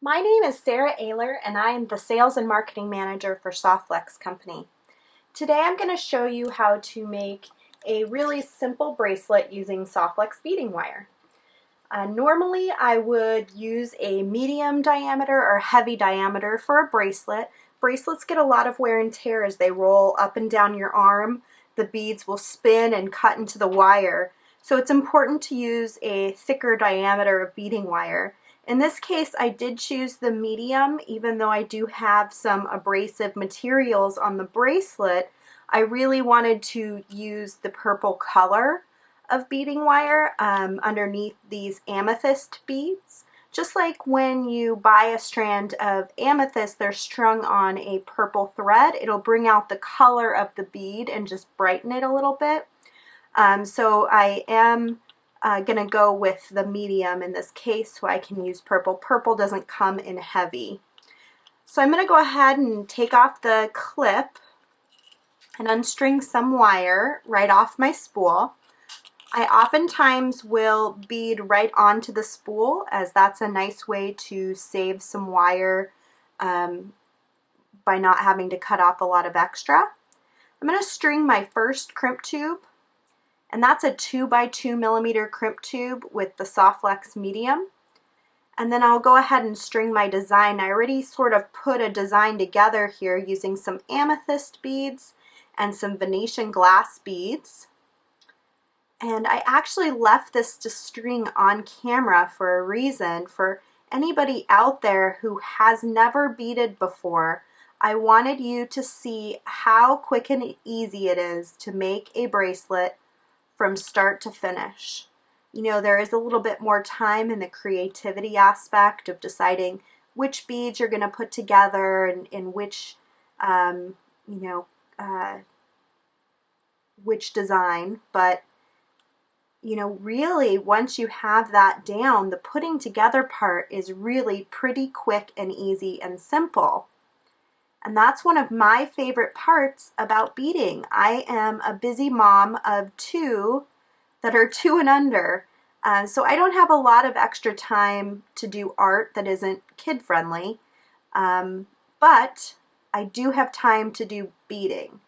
My name is Sara Oehler and I am the Sales and Marketing Manager for Soft Flex Company. Today I'm going to show you how to make a really simple bracelet using Soft Flex Beading Wire. Normally I would use a medium diameter or heavy diameter for a bracelet. Bracelets get a lot of wear and tear as they roll up and down your arm. The beads will spin and cut into the wire. So it's important to use a thicker diameter of beading wire. In this case, I did choose the medium, even though I do have some abrasive materials on the bracelet. I really wanted to use the purple color of beading wire underneath these amethyst beads. Just like when you buy a strand of amethyst, they're strung on a purple thread. It'll bring out the color of the bead and just brighten it a little bit. So I am going to go with the medium in this case so I can use purple. Purple doesn't come in heavy. So I'm going to go ahead and take off the clip and unstring some wire right off my spool. I oftentimes will bead right onto the spool, as that's a nice way to save some wire by not having to cut off a lot of extra. I'm going to string my first crimp tube, and that's a 2x2 millimeter crimp tube with the Soft Flex medium. And then I'll go ahead and string my design. I already sort of put a design together here using some amethyst beads and some Venetian glass beads. And I actually left this to string on camera for a reason. For anybody out there who has never beaded before, I wanted you to see how quick and easy it is to make a bracelet from start to finish. You know, there is a little bit more time in the creativity aspect of deciding which beads you're going to put together and which, which design. But, you know, really, once you have that down, the putting together part is really pretty quick and easy and simple. And that's one of my favorite parts about beading. I am a busy mom of two that are 2 and under, so I don't have a lot of extra time to do art that isn't kid-friendly, but I do have time to do beading.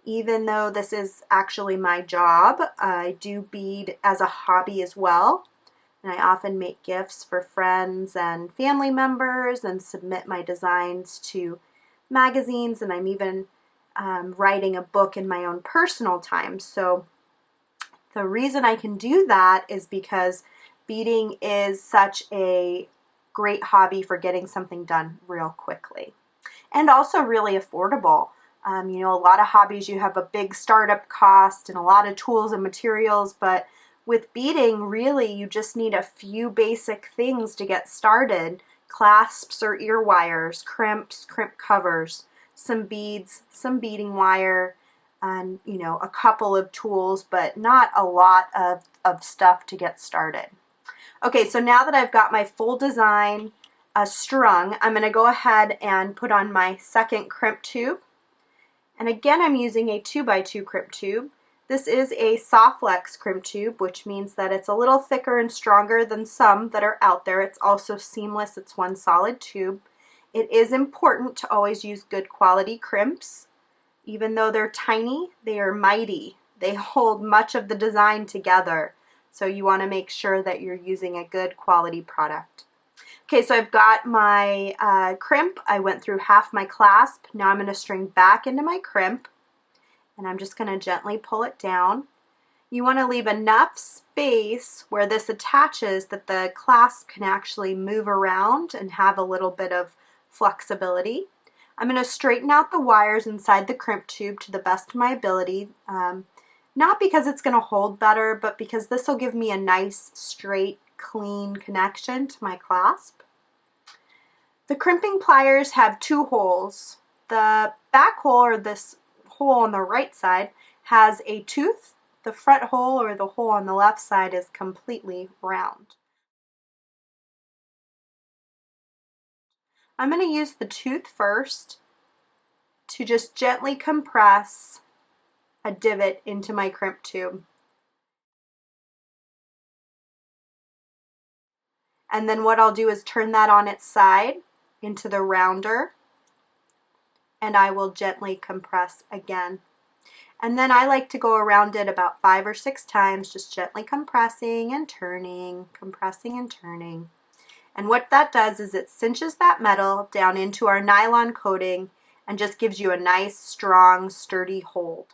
Even though this is actually my job, I do bead as a hobby as well, and I often make gifts for friends and family members and submit my designs to magazines, and I'm even writing a book in my own personal time. So the reason I can do that is because beading is such a great hobby for getting something done real quickly, and also really affordable. You know, a lot of hobbies, you have a big startup cost and a lot of tools and materials, but with beading, really, you just need a few basic things to get started. Clasps or ear wires, crimps, crimp covers, some beads, some beading wire, and, you know, a couple of tools, but not a lot of stuff to get started. Okay, so now that I've got my full design strung, I'm going to go ahead and put on my second crimp tube. And again, I'm using a 2x2 crimp tube. This is a Soft Flex crimp tube, which means that it's a little thicker and stronger than some that are out there. It's also seamless. It's one solid tube. It is important to always use good quality crimps. Even though they're tiny, they are mighty. They hold much of the design together. So you want to make sure that you're using a good quality product. Okay, so I've got my crimp. I went through half my clasp. Now I'm going to string back into my crimp, and I'm just going to gently pull it down. You want to leave enough space where this attaches that the clasp can actually move around and have a little bit of flexibility. I'm going to straighten out the wires inside the crimp tube to the best of my ability, not because it's going to hold better, but because this will give me a nice, straight, clean connection to my clasp. The crimping pliers have 2 holes. The back hole, or this hole on the right side, has a tooth. The front hole, or the hole on the left side, is completely round. I'm going to use the tooth first to just gently compress a divot into my crimp tube. And then what I'll do is turn that on its side into the rounder, and I will gently compress again. And then I like to go around it about 5 or 6 times, just gently compressing and turning, compressing and turning. And what that does is it cinches that metal down into our nylon coating and just gives you a nice, strong, sturdy hold.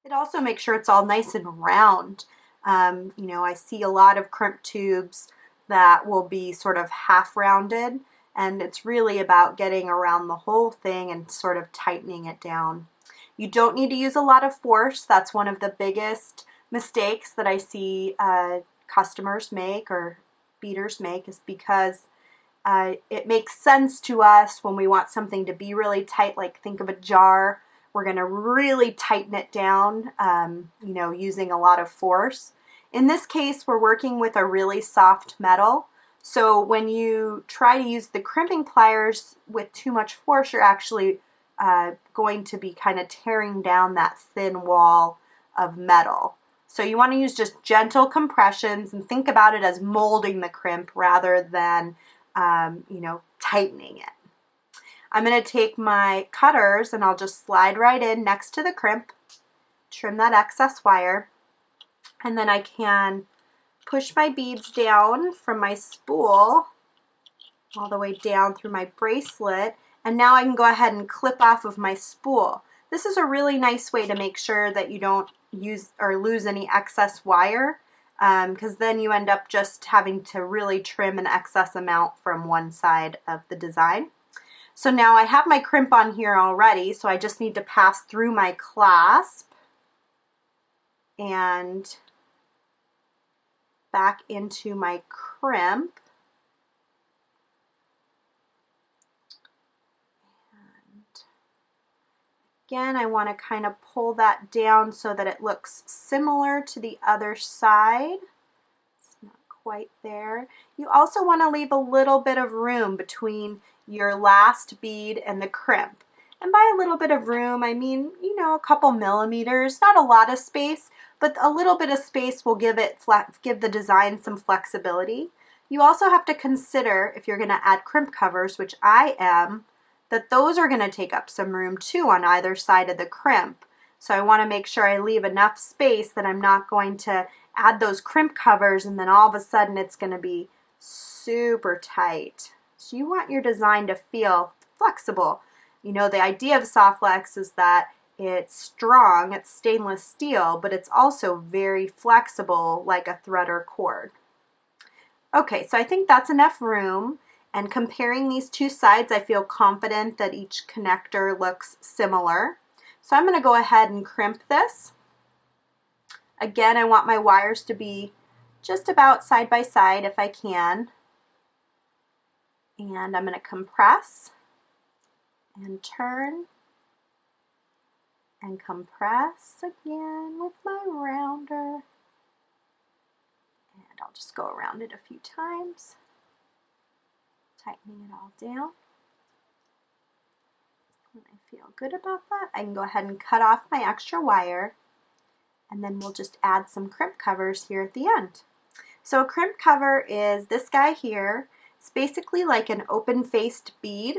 It also makes sure it's all nice and round. You know, I see a lot of crimp tubes that will be sort of half rounded, and it's really about getting around the whole thing and sort of tightening it down. You don't need to use a lot of force. That's one of the biggest mistakes that I see customers make or beaders make, is because it makes sense to us when we want something to be really tight, like think of a jar. We're going to really tighten it down, you know, using a lot of force. In this case, we're working with a really soft metal. So when you try to use the crimping pliers with too much force, you're actually going to be kind of tearing down that thin wall of metal. So you want to use just gentle compressions and think about it as molding the crimp rather than, you know, tightening it. I'm going to take my cutters and I'll just slide right in next to the crimp, trim that excess wire, and then I can push my beads down from my spool all the way down through my bracelet, and now I can go ahead and clip off of my spool. This is a really nice way to make sure that you don't use or lose any excess wire, because then you end up just having to really trim an excess amount from one side of the design. So now I have my crimp on here already, so I just need to pass through my clasp and back into my crimp. And again, I want to kind of pull that down so that it looks similar to the other side. It's not quite there. You also want to leave a little bit of room between your last bead and the crimp. And by a little bit of room, I mean, you know, a couple millimeters, not a lot of space, but a little bit of space will give the design some flexibility. You also have to consider, if you're going to add crimp covers, which I am, that those are going to take up some room too on either side of the crimp. So I want to make sure I leave enough space that I'm not going to add those crimp covers and then all of a sudden it's going to be super tight. So you want your design to feel flexible. You know, the idea of Soft Flex is that it's strong, it's stainless steel, but it's also very flexible like a thread or cord. Okay, so I think that's enough room, and comparing these two sides, I feel confident that each connector looks similar. So I'm going to go ahead and crimp this. Again, I want my wires to be just about side by side if I can. And I'm going to compress and turn and compress again with my rounder. And I'll just go around it a few times, tightening it all down. When I feel good about that, I can go ahead and cut off my extra wire, and then we'll just add some crimp covers here at the end. So a crimp cover is this guy here. It's basically like an open-faced bead,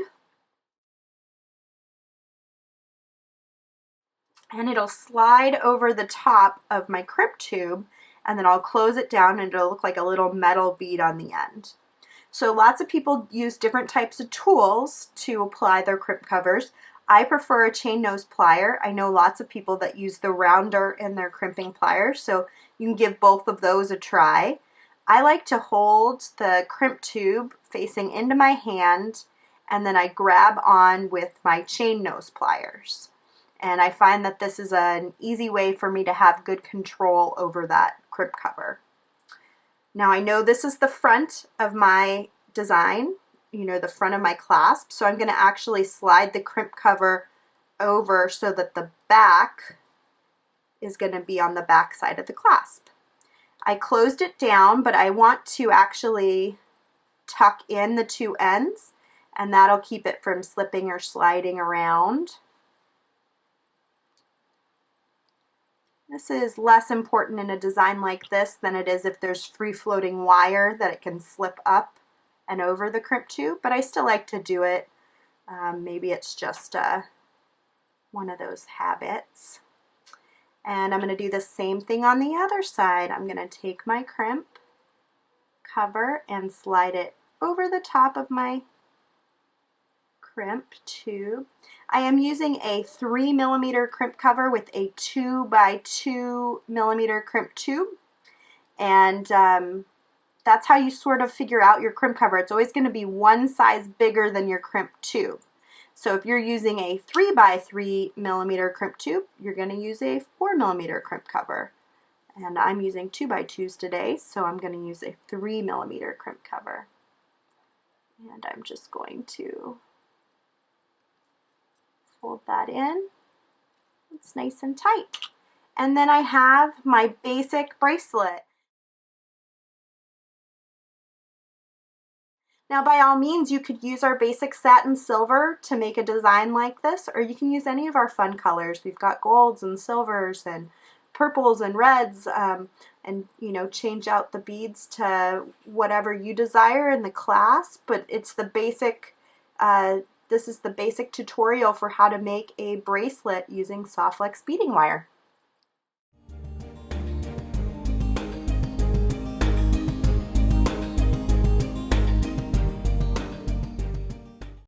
and it'll slide over the top of my crimp tube, and then I'll close it down and it'll look like a little metal bead on the end. So lots of people use different types of tools to apply their crimp covers. I prefer a chain nose plier. I know lots of people that use the rounder in their crimping pliers, so you can give both of those a try. I like to hold the crimp tube facing into my hand, and then I grab on with my chain nose pliers. And I find that this is an easy way for me to have good control over that crimp cover. Now I know this is the front of my design, you know, the front of my clasp, so I'm going to actually slide the crimp cover over so that the back is going to be on the back side of the clasp. I closed it down, but I want to actually tuck in the two ends, and that'll keep it from slipping or sliding around. This is less important in a design like this than it is if there's free-floating wire that it can slip up and over the crimp tube, but I still like to do it. Maybe it's just one of those habits. And I'm going to do the same thing on the other side. I'm going to take my crimp cover and slide it over the top of my crimp tube. I am using a 3mm crimp cover with a 2x2mm crimp tube, and that's how you sort of figure out your crimp cover. It's always going to be one size bigger than your crimp tube. So if you're using a 3x3mm crimp tube, you're going to use a 4mm crimp cover. And I'm using 2x2s today, so I'm going to use a 3mm crimp cover. And I'm just going to fold that in. It's nice and tight. And then I have my basic bracelet. Now, by all means, you could use our basic satin silver to make a design like this, or you can use any of our fun colors. We've got golds and silvers and purples and reds, and you know, change out the beads to whatever you desire in the class, but it's the basic, this is the basic tutorial for how to make a bracelet using Soft Flex beading wire.